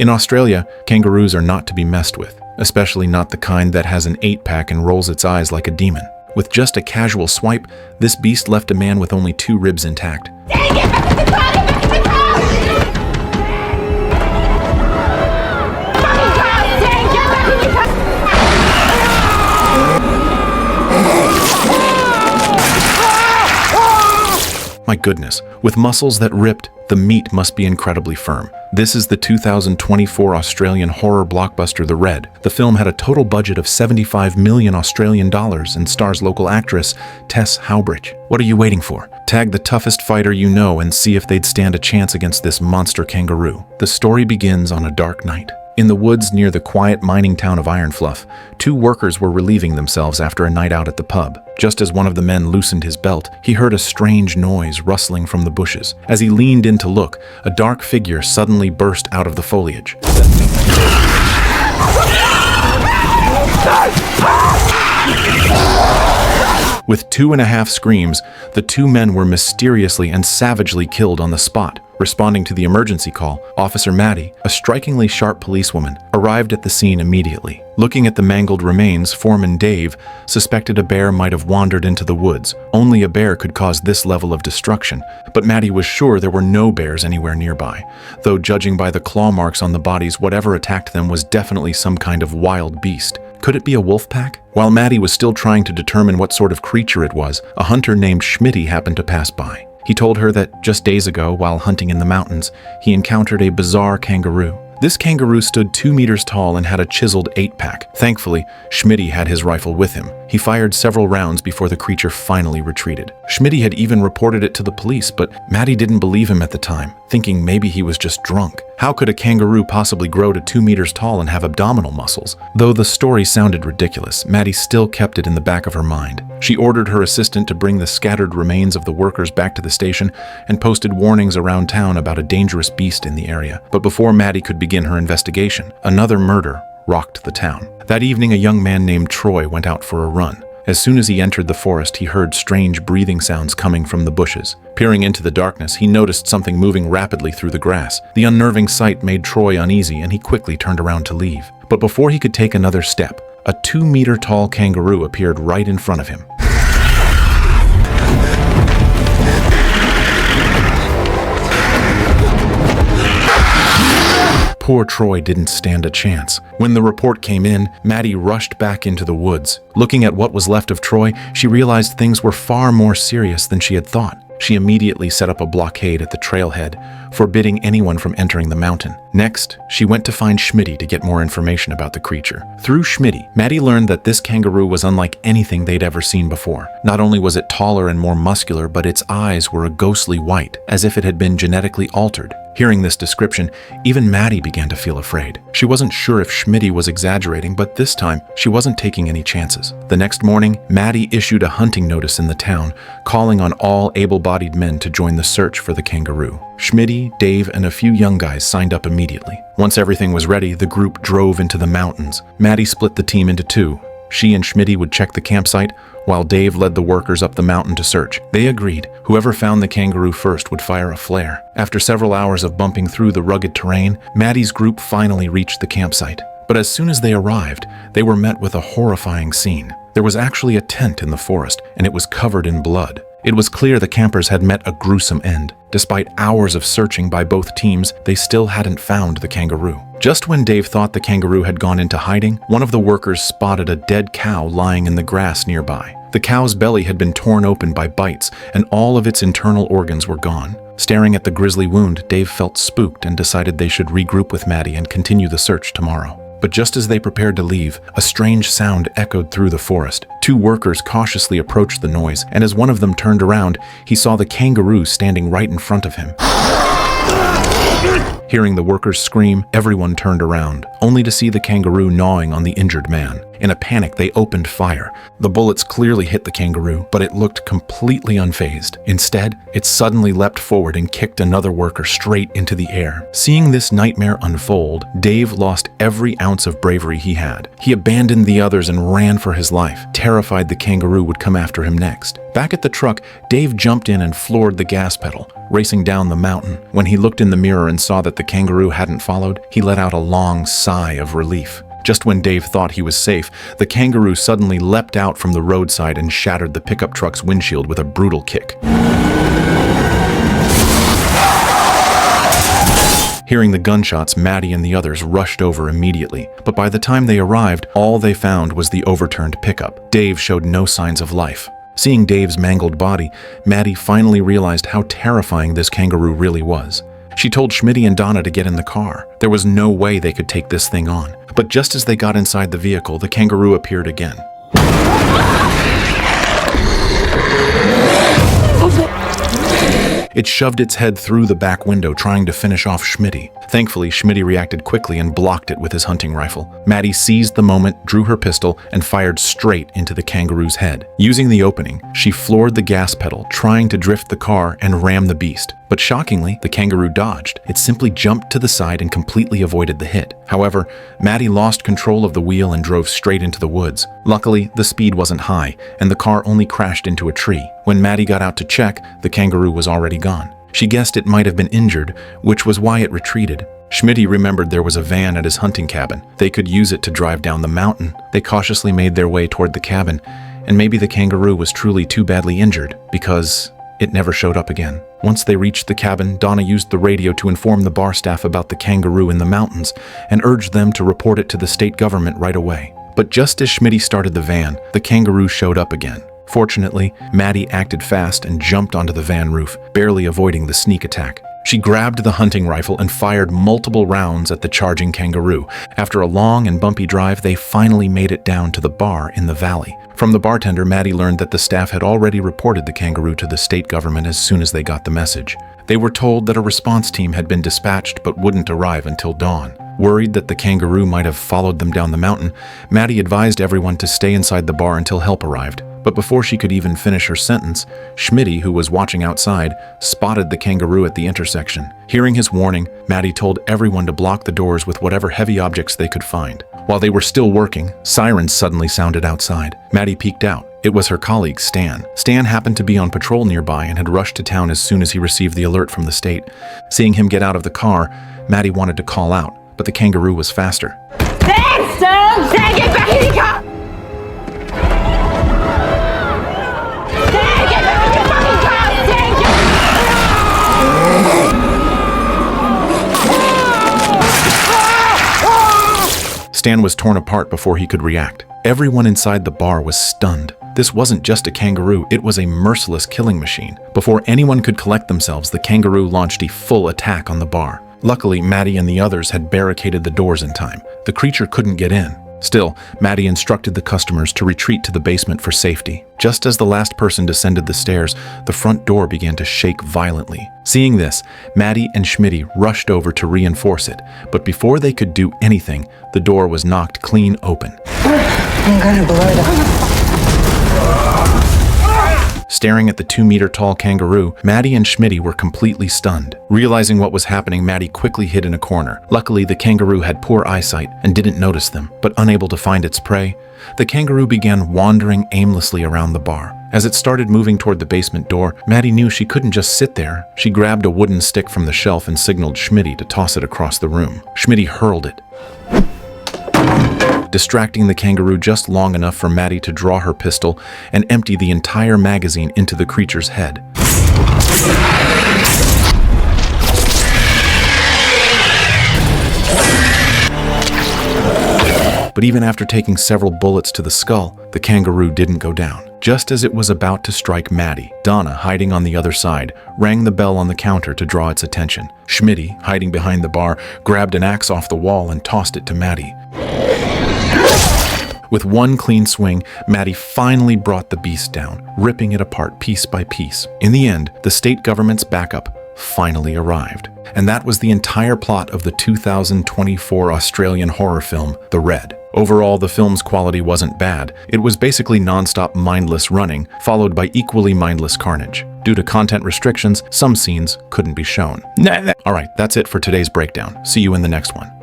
In Australia, kangaroos are not to be messed with, especially not the kind that has an 8-pack and rolls its eyes like a demon. With just a casual swipe, this beast left a man with only 2 ribs intact. Dang it! Back to the car! Back to the car! Fucking car! Dang, get back in the car! My goodness, with muscles that ripped, the meat must be incredibly firm. This is the 2024 Australian horror blockbuster The Red. The film had a total budget of 75 million Australian dollars and stars local actress Tess Howbridge. What are you waiting for? Tag the toughest fighter you know and see if they'd stand a chance against this monster kangaroo. The story begins on a dark night. In the woods near the quiet mining town of Ironfluff, 2 workers were relieving themselves after a night out at the pub. Just as one of the men loosened his belt, he heard a strange noise rustling from the bushes. As he leaned in to look, a dark figure suddenly burst out of the foliage. With 2.5 screams, the 2 men were mysteriously and savagely killed on the spot. Responding to the emergency call, Officer Maddie, a strikingly sharp policewoman, arrived at the scene immediately. Looking at the mangled remains, Foreman Dave suspected a bear might have wandered into the woods. Only a bear could cause this level of destruction, but Maddie was sure there were no bears anywhere nearby. Though judging by the claw marks on the bodies, whatever attacked them was definitely some kind of wild beast. Could it be a wolf pack? While Maddie was still trying to determine what sort of creature it was, a hunter named Schmitty happened to pass by. He told her that just days ago, while hunting in the mountains, he encountered a bizarre kangaroo. This kangaroo stood 2 meters tall and had a chiseled 8-pack. Thankfully, Schmitty had his rifle with him. He fired several rounds before the creature finally retreated. Schmitty had even reported it to the police, but Maddie didn't believe him at the time, thinking maybe he was just drunk. How could a kangaroo possibly grow to 2 meters tall and have abdominal muscles? Though the story sounded ridiculous, Maddie still kept it in the back of her mind. She ordered her assistant to bring the scattered remains of the workers back to the station and posted warnings around town about a dangerous beast in the area. But before Maddie could begin her investigation, another murder rocked the town. That evening, a young man named Troy went out for a run. As soon as he entered the forest, he heard strange breathing sounds coming from the bushes. Peering into the darkness, he noticed something moving rapidly through the grass. The unnerving sight made Troy uneasy, and he quickly turned around to leave. But before he could take another step, a 2-meter-tall kangaroo appeared right in front of him. Poor Troy didn't stand a chance. When the report came in, Maddie rushed back into the woods. Looking at what was left of Troy, she realized things were far more serious than she had thought. She immediately set up a blockade at the trailhead, forbidding anyone from entering the mountain. Next, she went to find Schmitty to get more information about the creature. Through Schmitty, Maddie learned that this kangaroo was unlike anything they'd ever seen before. Not only was it taller and more muscular, but its eyes were a ghostly white, as if it had been genetically altered. Hearing this description, even Maddie began to feel afraid. She wasn't sure if Schmitty was exaggerating, but this time, she wasn't taking any chances. The next morning, Maddie issued a hunting notice in the town, calling on all able-bodied men to join the search for the kangaroo. Schmitty, Dave, and a few young guys signed up immediately. Once everything was ready, the group drove into the mountains. Maddie split the team into 2. She and Schmitty would check the campsite, while Dave led the workers up the mountain to search. They agreed whoever found the kangaroo first would fire a flare. After several hours of bumping through the rugged terrain, Maddie's group finally reached the campsite. But as soon as they arrived, they were met with a horrifying scene. There was actually a tent in the forest, and it was covered in blood. It was clear the campers had met a gruesome end. Despite hours of searching by both teams, they still hadn't found the kangaroo. Just when Dave thought the kangaroo had gone into hiding, one of the workers spotted a dead cow lying in the grass nearby. The cow's belly had been torn open by bites, and all of its internal organs were gone. Staring at the grisly wound, Dave felt spooked and decided they should regroup with Maddie and continue the search tomorrow. But just as they prepared to leave, a strange sound echoed through the forest. 2 workers cautiously approached the noise, and as one of them turned around, he saw the kangaroo standing right in front of him. Hearing the workers scream, everyone turned around, only to see the kangaroo gnawing on the injured man. In a panic, they opened fire. The bullets clearly hit the kangaroo, but it looked completely unfazed. Instead, it suddenly leapt forward and kicked another worker straight into the air. Seeing this nightmare unfold, Dave lost every ounce of bravery he had. He abandoned the others and ran for his life, terrified the kangaroo would come after him next. Back Back at the truck, Dave jumped in and floored the gas pedal, racing down the mountain. When he looked in the mirror and saw that the kangaroo hadn't followed, he let out a long sigh of relief. Just when Dave thought he was safe, the kangaroo suddenly leapt out from the roadside and shattered the pickup truck's windshield with a brutal kick. Hearing the gunshots, Maddie and the others rushed over immediately, but by the time they arrived, all they found was the overturned pickup. Dave showed no signs of life. Seeing Dave's mangled body, Maddie finally realized how terrifying this kangaroo really was. She told Schmitty and Donna to get in the car. There was no way they could take this thing on. But just as they got inside the vehicle, the kangaroo appeared again. It shoved its head through the back window, trying to finish off Schmitty. Thankfully, Schmitty reacted quickly and blocked it with his hunting rifle. Maddie seized the moment, drew her pistol, and fired straight into the kangaroo's head. Using the opening, she floored the gas pedal, trying to drift the car and ram the beast. But shockingly, the kangaroo dodged. It simply jumped to the side and completely avoided the hit. However, Maddie lost control of the wheel and drove straight into the woods. Luckily, the speed wasn't high, and the car only crashed into a tree. When Maddie got out to check, the kangaroo was already gone. She guessed it might have been injured, which was why it retreated. Schmitty remembered there was a van at his hunting cabin. They could use it to drive down the mountain. They cautiously made their way toward the cabin, and maybe the kangaroo was truly too badly injured, because it never showed up again. Once they reached the cabin, Donna used the radio to inform the bar staff about the kangaroo in the mountains and urged them to report it to the state government right away. But just as Schmitty started the van, the kangaroo showed up again. Fortunately, Maddie acted fast and jumped onto the van roof, barely avoiding the sneak attack. She grabbed the hunting rifle and fired multiple rounds at the charging kangaroo. After a long and bumpy drive, they finally made it down to the bar in the valley. From the bartender, Maddie learned that the staff had already reported the kangaroo to the state government as soon as they got the message. They were told that a response team had been dispatched but wouldn't arrive until dawn. Worried that the kangaroo might have followed them down the mountain, Maddie advised everyone to stay inside the bar until help arrived. But before she could even finish her sentence, Schmitty, who was watching outside, spotted the kangaroo at the intersection. Hearing his warning, Maddie told everyone to block the doors with whatever heavy objects they could find. While they were still working, sirens suddenly sounded outside. Maddie peeked out. It was her colleague, Stan. Stan happened to be on patrol nearby and had rushed to town as soon as he received the alert from the state. Seeing him get out of the car, Maddie wanted to call out, but the kangaroo was faster. Thanks, Stan! Stan, get back in the car! Stan, get back in your fucking car! Stan, get... Stan was torn apart before he could react. Everyone inside the bar was stunned. This wasn't just a kangaroo, it was a merciless killing machine. Before anyone could collect themselves, the kangaroo launched a full attack on the bar. Luckily, Maddie and the others had barricaded the doors in time. The creature couldn't get in. Still, Maddie instructed the customers to retreat to the basement for safety. Just as the last person descended the stairs, the front door began to shake violently. Seeing this, Maddie and Schmitty rushed over to reinforce it, but before they could do anything, the door was knocked clean open. I'm gonna blow them. Staring at the 2-meter-tall kangaroo, Maddie and Schmitty were completely stunned. Realizing what was happening, Maddie quickly hid in a corner. Luckily, the kangaroo had poor eyesight and didn't notice them, but unable to find its prey, the kangaroo began wandering aimlessly around the bar. As it started moving toward the basement door, Maddie knew she couldn't just sit there. She grabbed a wooden stick from the shelf and signaled Schmitty to toss it across the room. Schmitty hurled it, distracting the kangaroo just long enough for Maddie to draw her pistol and empty the entire magazine into the creature's head. But even after taking several bullets to the skull, the kangaroo didn't go down. Just as it was about to strike Maddie, Donna, hiding on the other side, rang the bell on the counter to draw its attention. Schmitty, hiding behind the bar, grabbed an axe off the wall and tossed it to Maddie. With one clean swing, Maddie finally brought the beast down, ripping it apart piece by piece. In the end, the state government's backup finally arrived. And that was the entire plot of the 2024 Australian horror film, The Red. Overall, the film's quality wasn't bad. It was basically non-stop mindless running, followed by equally mindless carnage. Due to content restrictions, some scenes couldn't be shown. Alright, that's it for today's breakdown. See you in the next one.